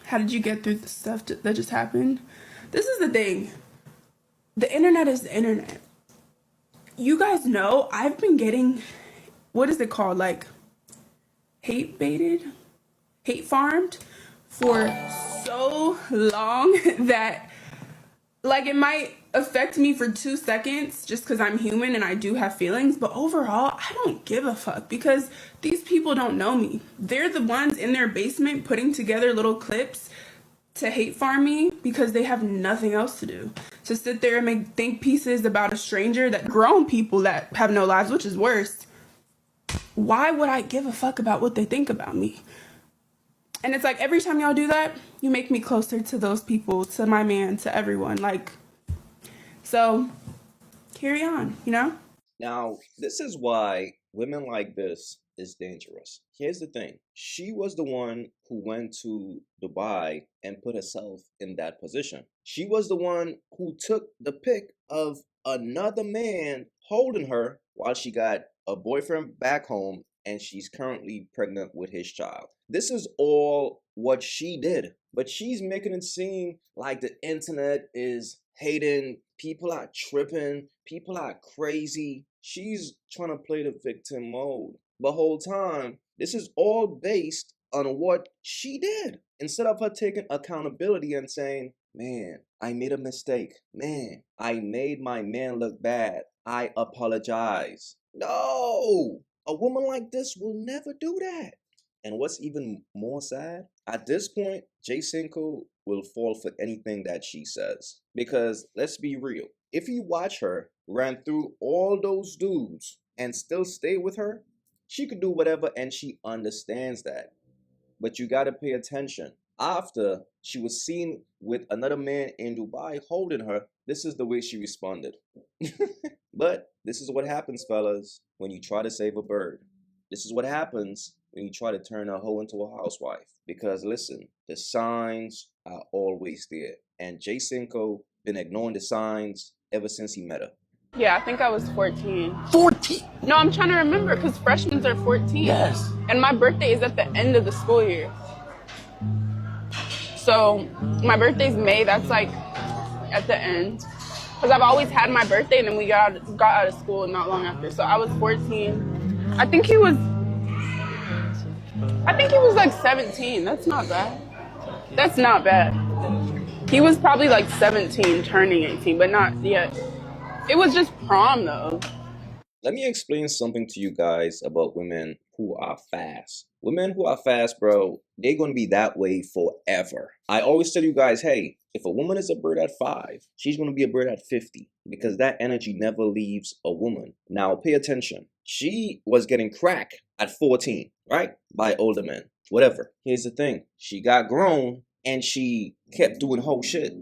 How did you get through the stuff that just happened? This is the thing. The internet is the internet. You guys know I've been getting, what is it called? Like, hate baited? Hate farmed for so long that, like, it might affect me for 2 seconds just because I'm human and I do have feelings, but overall I don't give a fuck because these people don't know me. They're the ones in their basement putting together little clips to hate farm me because they have nothing else to do, to sit there and make think pieces about a stranger, that grown people that have no lives, which is worse. Why would I give a fuck about what they think about me? And it's like every time y'all do that, you make me closer to those people, to my man, to everyone. Like, so carry on, you know? Now, this is why women like this is dangerous. Here's the thing. She was the one who went to Dubai and put herself in that position. She was the one who took the pic of another man holding her while she got a boyfriend back home and she's currently pregnant with his child. This is all what she did. But she's making it seem like the internet is hating, people are tripping, people are crazy. She's trying to play the victim mode. The whole time, this is all based on what she did. Instead of her taking accountability and saying, man, I made a mistake. Man, I made my man look bad. I apologize. No! A woman like this will never do that. And what's even more sad, at this point, Cinco will fall for anything that she says. Because let's be real, if you watch her run through all those dudes and still stay with her, she could do whatever and she understands that. But you gotta pay attention. After she was seen with another man in Dubai holding her, this is the way she responded. But this is what happens, fellas, when you try to save a bird. This is what happens when you try to turn a hoe into a housewife. Because listen, the signs are always there. And Cinco been ignoring the signs ever since he met her. Yeah, I think I was 14. 14? No, I'm trying to remember because freshmen are 14. Yes. And my birthday is at the end of the school year. So my birthday's May, that's like at the end. Because I've always had my birthday and then we got out of school not long after. So I was 14. I think he was like 17. That's not bad. That's not bad. He was probably like 17 turning 18, but not yet. It was just prom though. Let me explain something to you guys about women who are fast. Women who are fast, bro, they're going to be that way forever. I always tell you guys, hey, if a woman is a bird at 5, she's going to be a bird at 50 because that energy never leaves a woman. Now, pay attention. She was getting crack at 14, right? By older men, whatever. Here's the thing. She got grown and she kept doing whole shit.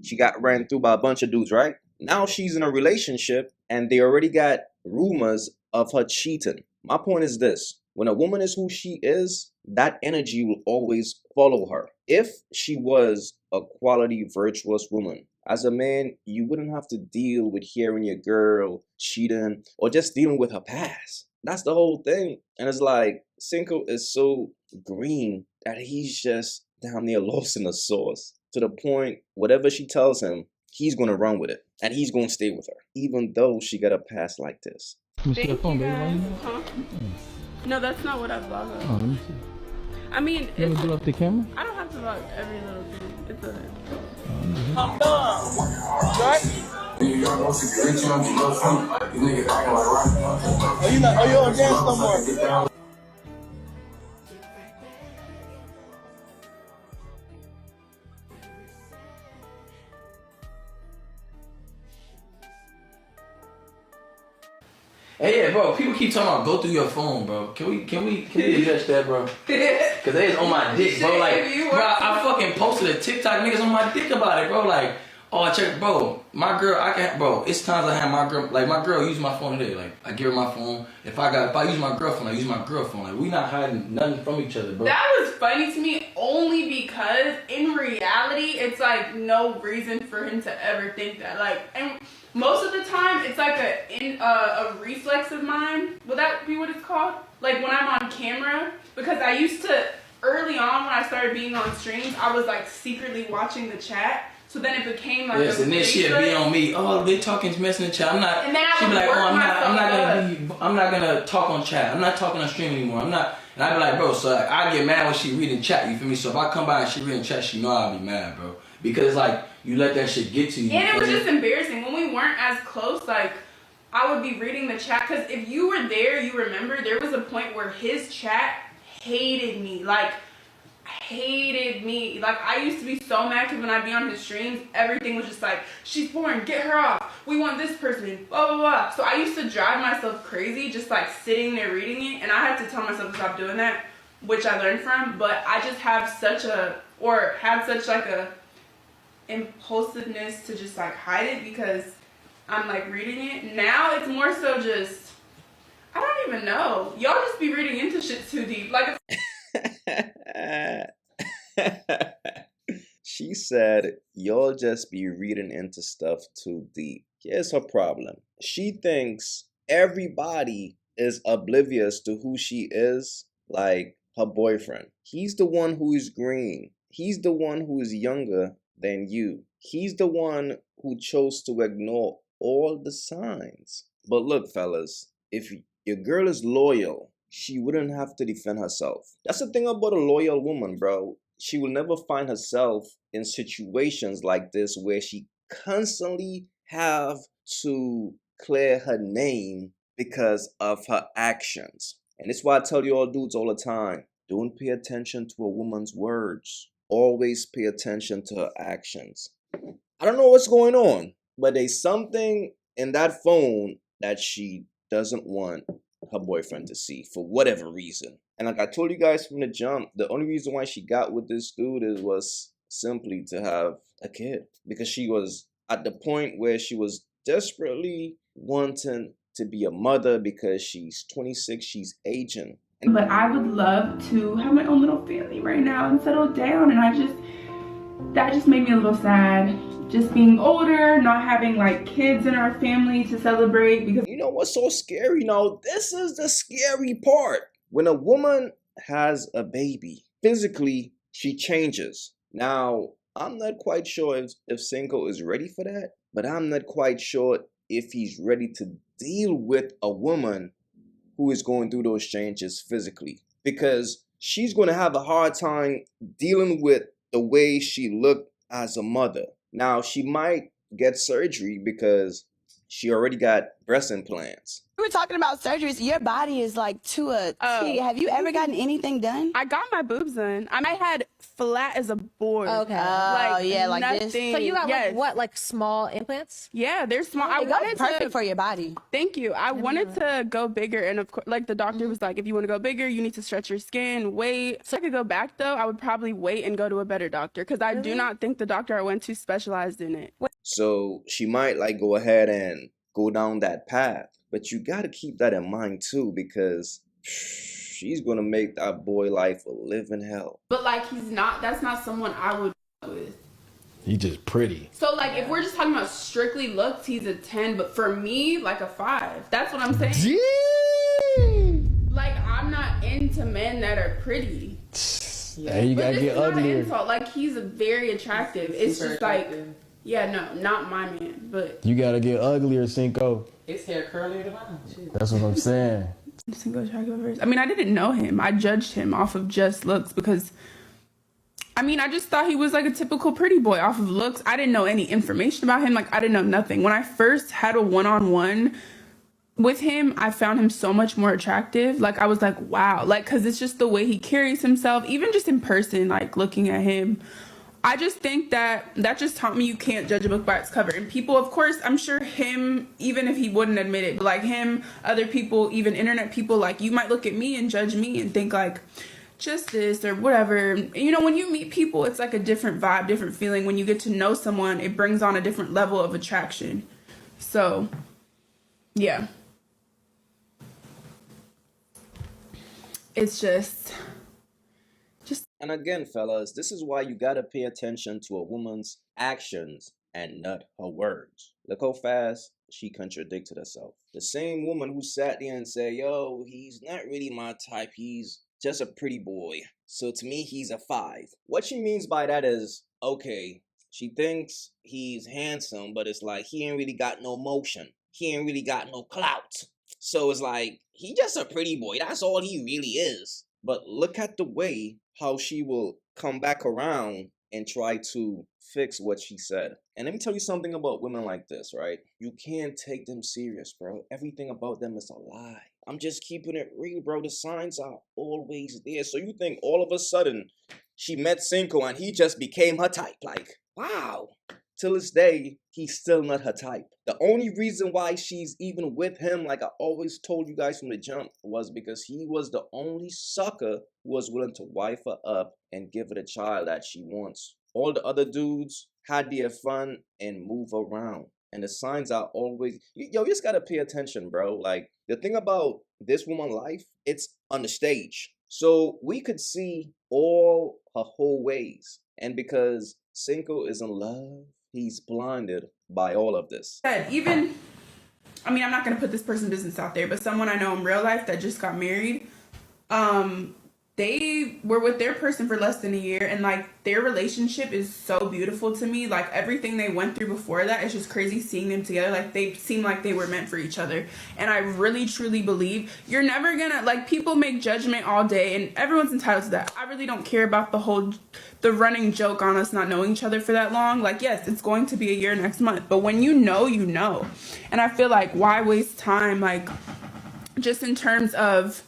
She got ran through by a bunch of dudes, right? Now she's in a relationship and they already got rumors of her cheating. My point is this. When a woman is who she is, that energy will always follow her. If she was a quality, virtuous woman, as a man, you wouldn't have to deal with hearing your girl cheating or just dealing with her past. That's the whole thing. And it's like, Cinco is so green that he's just down there lost in the sauce. To the point, whatever she tells him, he's going to run with it. And he's going to stay with her. Even though she got a past like this. Thank you guys. Huh? No, that's not what I vlog on. Oh, let me see. I mean, You want to do it off the camera? I don't have to vlog every little thing. It's a... I'm done. Right? Oh, you don't dance no more. Hey, yeah, bro. People keep talking about go through your phone, bro. Can we address that, bro? Cause they is on my dick, bro. Like, bro, I fucking posted a TikTok, niggas on my dick about it, bro. Like, oh, check, bro. My girl, bro. It's times I have my girl, like my girl use my phone today. Like, I give her my phone. If I use my girl phone, I use my girl phone. Like, we not hiding nothing from each other, bro. That was funny to me only because in reality, it's like no reason for him to ever think that. Like, and most of the time, it's like a reflex of mine. Would that be what it's called? like when I'm on camera, because I used to, early on when I started being on streams, I was like secretly watching the chat. So then it became like yes, and then she'd be on me. Oh, they talking mess in the chat. I'm not. And then I she'd be would like, work oh, myself I'm not gonna talk on chat. I'm not talking on stream anymore. I'm not. And I'd be like, bro. So like, I get mad when she reading chat. You feel me? So if I come by and she reading chat, she know I'll be mad, bro. Because like you let that shit get to you. And it was just embarrassing when we weren't as close. Like I would be reading the chat because if you were there, you remember there was a point where his chat hated me. Like hated me. Like I used to be so mad because when I'd be on his streams, everything was just like, she's boring, get her off, we want this person, blah blah blah. So I used to drive myself crazy just like sitting there reading it, and I had to tell myself to stop doing that, which I learned from. But I just have such like a impulsiveness to just like hide it because I'm like reading it. Now it's more so just, I don't even know, y'all just be reading into shit too deep. Like She said, y'all just be reading into stuff too deep. Here's her problem. She thinks everybody is oblivious to who she is, like her boyfriend. He's the one who is green. He's the one who is younger than you. He's the one who chose to ignore all the signs. But look, fellas, if your girl is loyal, she wouldn't have to defend herself. That's the thing about a loyal woman, bro. She will never find herself in situations like this where she constantly have to clear her name because of her actions. And it's why I tell you all dudes all the time, don't pay attention to a woman's words. Always pay attention to her actions. I don't know what's going on, but there's something in that phone that she doesn't want her boyfriend to see for whatever reason. And like I told you guys from the jump, the only reason why she got with this dude was simply to have a kid, because she was at the point where she was desperately wanting to be a mother because she's 26, she's aging. But I would love to have my own little family right now and settle down, and that just made me a little sad. Just being older, not having like kids in our family to celebrate. Because you know what's so scary? Now, this is the scary part. When a woman has a baby, physically, she changes. Now, I'm not quite sure if Cinco is ready for that, but I'm not quite sure if he's ready to deal with a woman who is going through those changes physically, because she's going to have a hard time dealing with the way she looked as a mother. Now, she might get surgery because she already got breast implants. We were talking about surgeries. Your body is like to a T. Have you ever gotten anything done? I got my boobs done. I had flat as a board. Okay. Like, yeah, like nothing. this. So you got like what, like small implants? Yeah, they're small. I It wanted goes perfect to. for your body. Thank you. I wanted to go bigger, and of course, like the doctor was like, if you want to go bigger, you need to stretch your skin, wait. So I could go back though. I would probably wait and go to a better doctor, because I do not think the doctor I went to specialized in it. So she might like go ahead and go down that path. But you got to keep that in mind too, because she's going to make that boy life a living hell. But like, that's not someone I would with. He just pretty. So like, if we're just talking about strictly looks, he's a 10, but for me, like a 5. That's what I'm saying. Like, I'm not into men that are pretty. Hey, you But gotta this get is not an uglier. insult. Like, he's very attractive. It's Super just attractive. like, yeah, no, not my man, but. You gotta get uglier, Cinco. His hair curlier than mine. Shit. That's what I'm saying. Single attractive first. I mean, I didn't know him. I judged him off of just looks because, I mean, I just thought he was like a typical pretty boy off of looks. I didn't know any information about him. Like, I didn't know nothing. When I first had a one-on-one with him, I found him so much more attractive. Like, I was like, wow. Like, because it's just the way he carries himself, even just in person, like looking at him. I just think that just taught me you can't judge a book by its cover. And people, of course, I'm sure him, even if he wouldn't admit it, but like him, other people, even internet people, like you might look at me and judge me and think like, just this or whatever. You know, when you meet people, it's like a different vibe, different feeling. When you get to know someone, it brings on a different level of attraction. So, yeah. It's just... And again, fellas, this is why you gotta pay attention to a woman's actions and not her words. Look how fast she contradicted herself. The same woman who sat there and said, yo, he's not really my type, he's just a pretty boy. So to me, he's a 5. What she means by that is, okay, she thinks he's handsome, but it's like he ain't really got no motion. He ain't really got no clout. So it's like, he just a pretty boy. That's all he really is. But look at the way how she will come back around and try to fix what she said. And let me tell you something about women like this, right? You can't take them serious, bro. Everything about them is a lie. I'm just keeping it real, bro. The signs are always there. So you think all of a sudden she met Cinco and he just became her type. Like, wow. Till this day, he's still not her type. The only reason why she's even with him, like I always told you guys from the jump, was because he was the only sucker who was willing to wife her up and give her the child that she wants. All the other dudes had their fun and move around. And the signs are always, yo, you just gotta pay attention, bro. Like, the thing about this woman's life, it's on the stage. So we could see all her whole ways. And because Cinco is in love, he's blinded by all of this. Even, I mean, I'm not going to put this person's business out there, but someone I know in real life that just got married, they were with their person for less than a year, and like their relationship is so beautiful to me. Like everything they went through before that, it's just crazy seeing them together. Like they seem like they were meant for each other. And I really truly believe you're never gonna, like, people make judgment all day and everyone's entitled to that. I really don't care about the running joke on us not knowing each other for that long. Like, yes, it's going to be a year next month, but when you know, you know. And I feel like, why waste time? Like, just in terms of,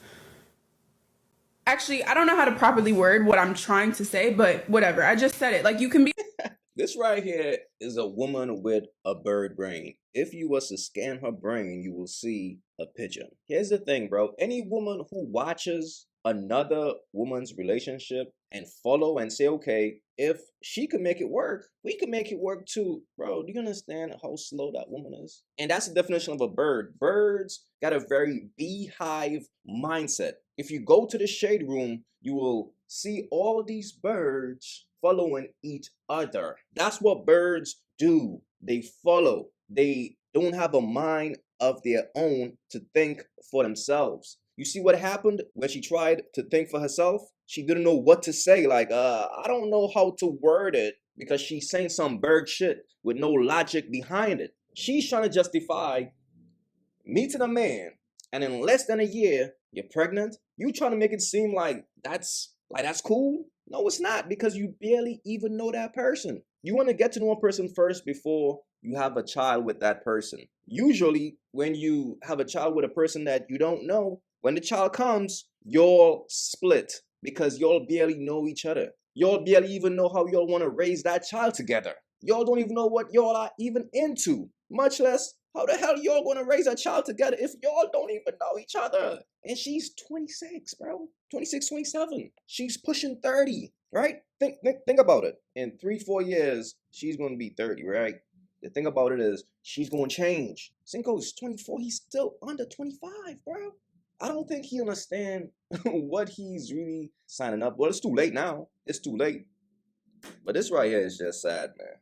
actually, I don't know how to properly word what I'm trying to say, but whatever. I just said it. Like, you can be. This right here is a woman with a bird brain. If you was to scan her brain, you will see a pigeon. Here's the thing, bro. Any woman who watches another woman's relationship and follow and say, okay, if she can make it work, we can make it work too. Bro, do you understand how slow that woman is? And that's the definition of a bird. Birds got a very beehive mindset. If you go to the shade room, you will see all these birds following each other. That's what birds do. They follow. They don't have a mind of their own to think for themselves. You see what happened when she tried to think for herself? She didn't know what to say. Like, I don't know how to word it, because she's saying some bird shit with no logic behind it. She's trying to justify meeting a man, and in less than a year, you're pregnant. You trying to make it seem like that's cool? No, it's not, because you barely even know that person. You want to get to know a person first before you have a child with that person. Usually, when you have a child with a person that you don't know, when the child comes, you'll split because y'all barely know each other. Y'all barely even know how y'all want to raise that child together. Y'all don't even know what y'all are even into, much less how the hell y'all going to raise a child together if y'all don't even know each other. And she's 26, bro. 26, 27. She's pushing 30, right? Think about it. In 3-4 years, she's going to be 30, right? The thing about it is, she's going to change. Cinco's 24. He's still under 25, bro. I don't think he understand what he's really signing up. Well, it's too late now. It's too late. But this right here is just sad, man.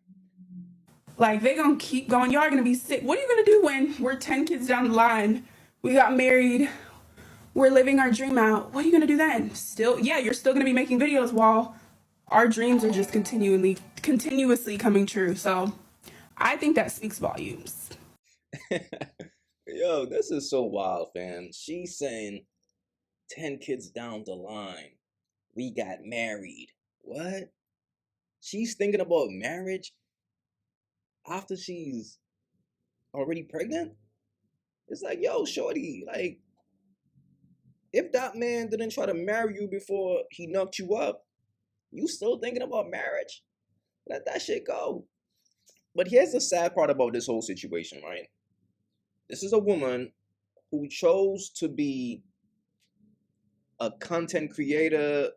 Like, they gonna keep going. Y'all are gonna be sick. What are you gonna do when we're 10 kids down the line? We got married. We're living our dream out. What are you gonna do then? Still, yeah, you're still gonna be making videos while our dreams are just continuously coming true. So I think that speaks volumes. Yo, this is so wild, fam. She's saying 10 kids down the line, we got married. What? She's thinking about marriage after she's already pregnant? It's like, yo, shorty, like, if that man didn't try to marry you before he knocked you up, you still thinking about marriage? Let that shit go. But here's the sad part about this whole situation, right? This is a woman who chose to be a content creator,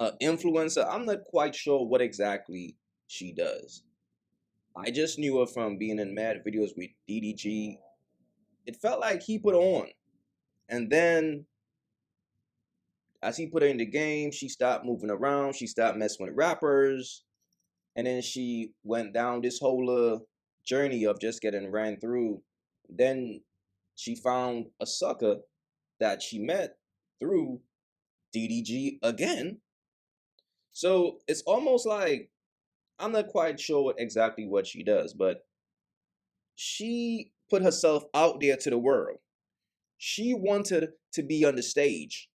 an influencer. I'm not quite sure what exactly she does. I just knew her from being in mad videos with DDG. It felt like he put her on. And then, as he put her in the game, she stopped moving around. She stopped messing with rappers. And then she went down this whole journey of just getting ran through. Then she found a sucker that she met through DDG again. So it's almost like, I'm not quite sure exactly what she does, but she put herself out there to the world. She wanted to be on the stage.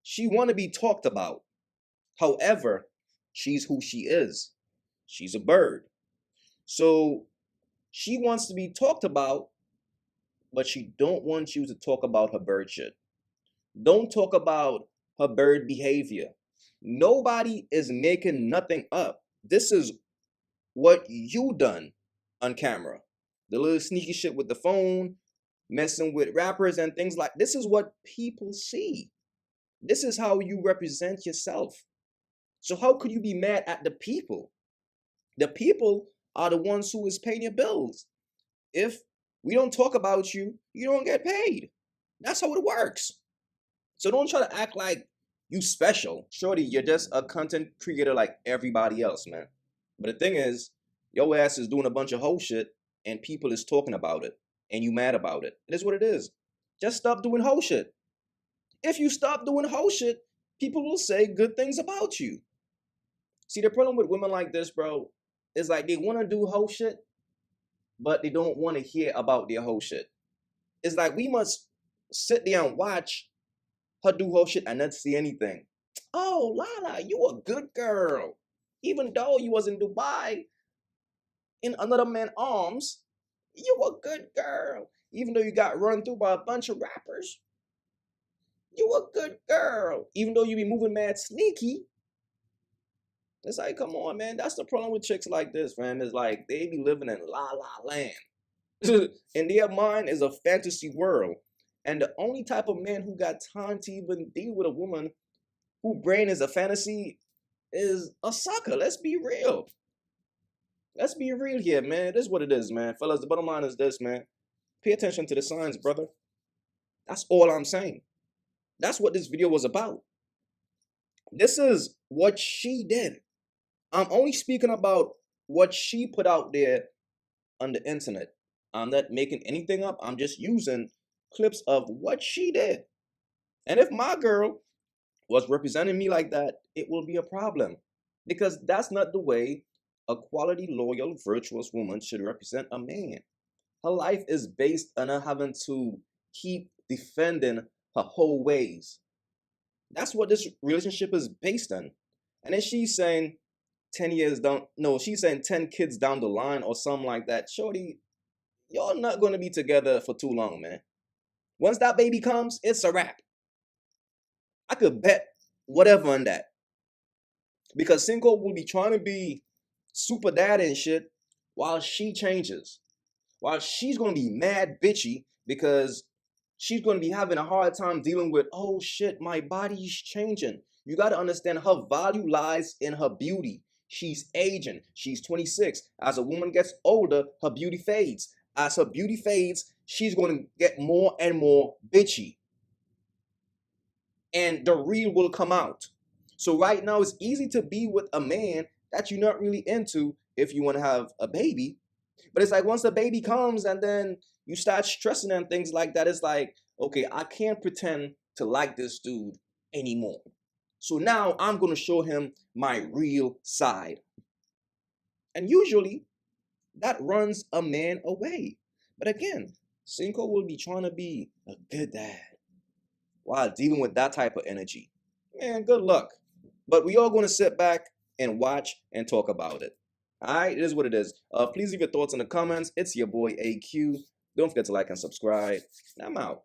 She wanted to be talked about. However, she's who she is. She's a bird. So she wants to be talked about, but she don't want you to talk about her bird shit. Don't talk about her bird behavior. Nobody is making nothing up. This is what you done on camera. The little sneaky shit with the phone, messing with rappers and things like this is what people see. This is how you represent yourself. So how could you be mad at the people? The people are the ones who is paying your bills. If we don't talk about you, you don't get paid. That's how it works. So don't try to act like you special. Shorty, you're just a content creator like everybody else, man. But the thing is, your ass is doing a bunch of whole shit and people is talking about it and you mad about it. It is what it is. Just stop doing whole shit. If you stop doing whole shit, people will say good things about you. See, the problem with women like this, bro, is like they want to do whole shit, but they don't want to hear about their whole shit. It's like we must sit there and watch her do whole shit and not see anything. Oh, Lala, you a good girl. Even though you was in Dubai in another man's arms, you a good girl. Even though you got run through by a bunch of rappers, you a good girl. Even though you be moving mad sneaky. It's like, come on, man. That's the problem with chicks like this, man. It's like they be living in la la land. In their mind is a fantasy world. And the only type of man who got time to even deal with a woman whose brain is a fantasy is a sucker. Let's be real. Let's be real here, man. It is what it is, man. Fellas, the bottom line is this, man. Pay attention to the signs, brother. That's all I'm saying. That's what this video was about. This is what she did. I'm only speaking about what she put out there on the internet. I'm not making anything up. I'm just using clips of what she did. And if my girl was representing me like that, it will be a problem. Because that's not the way a quality, loyal, virtuous woman should represent a man. Her life is based on her having to keep defending her whole ways. That's what this relationship is based on. And then she's saying 10 years down, no, she's saying 10 kids down the line or something like that. Shorty, y'all not going to be together for too long, man. Once that baby comes, it's a wrap. I could bet whatever on that. Because Cinco will be trying to be super dad and shit while she changes. While she's going to be mad bitchy because she's going to be having a hard time dealing with, oh shit, my body's changing. You got to understand her value lies in her beauty. She's aging. She's 26. As a woman gets older, her beauty fades. As her beauty fades, she's going to get more and more bitchy. And the real will come out. So right now, it's easy to be with a man that you're not really into if you want to have a baby. But it's like once the baby comes and then you start stressing and things like that, it's like, okay, I can't pretend to like this dude anymore. So now I'm going to show him my real side. And usually that runs a man away. But again, Cinco will be trying to be a good dad while dealing with that type of energy. Man, good luck. But we all going to sit back and watch and talk about it. All right, it is what it is. Please leave your thoughts in the comments. It's your boy AyeQ. Don't forget to like and subscribe. And I'm out.